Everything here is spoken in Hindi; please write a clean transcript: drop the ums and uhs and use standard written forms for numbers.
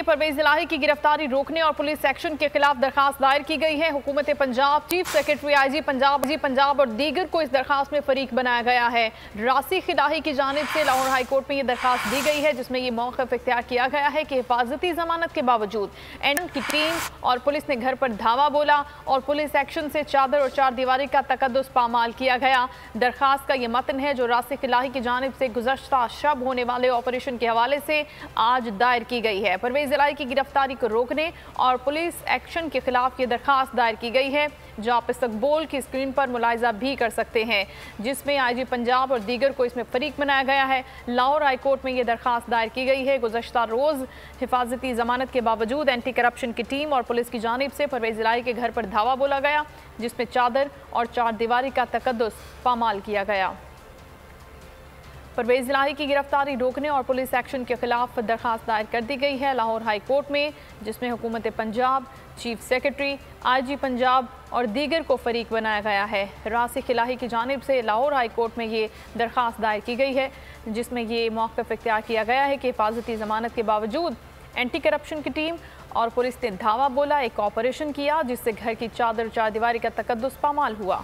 परवेज इलाही की गिरफ्तारी रोकने और पुलिस एक्शन के खिलाफ दरखास्त दायर की गई है। हुकूमत Punjab, chief secretary IG Punjab और दीगर को इस दरखास्त में फरीक बनाया गया है। रासिख इलाही की जानिब से लाहौर हाई कोर्ट में ये दरखास्त दी गई है, जिसमें ये मौक़िफ़ इख्तियार किया गया है कि हिफाजती जमानत के बावजूद एनआईए की टीम और पुलिस ने घर पर धावा बोला और पुलिस एक्शन से चादर और चार दीवारी का तकद्दुस पामाल किया गया। दरखास्त का ये मतन है जो रासिख इलाही की जानिब से गुज़श्ता शब होने वाले ऑपरेशन के हवाले से आज दायर की गई है। परवेज इलाही की गिरफ्तारी को रोकने और पुलिस एक्शन के खिलाफ ये दरखास्त दायर की गई है, जो आप इस्तकबाल की स्क्रीन पर मुलाहिजा भी कर सकते हैं, जिसमें आईजी पंजाब और दीगर को इसमें फरीक बनाया गया है। लाहौर हाई कोर्ट में ये दरखास्त दायर की गई है। गुज़श्ता रोज़ हिफाजती जमानत के बावजूद एंटी करप्शन की टीम और पुलिस की जानिब से परवेज इलाही के घर पर धावा बोला गया, जिसमें चादर और चार दीवारी का तकद्दुस पामाल किया गया। परवेज इलाही की गिरफ्तारी रोकने और पुलिस एक्शन के खिलाफ दरखास्त दायर कर दी गई है लाहौर हाई कोर्ट में, जिसमें हुकूमत Punjab, chief secretary, IG Punjab और दीगर को फरीक बनाया गया है। रासिख इलाही की जानिब से लाहौर हाई कोर्ट में ये दरखास्त दायर की गई है, जिसमें ये मौक़िफ़ इख्तियार किया गया है कि हिफाजती ज़मानत के बावजूद एंटी करप्शन की टीम और पुलिस ने धावा बोला, एक ऑपरेशन किया जिससे घर की चादर चार दीवारी का तकद्दुस पामाल हुआ।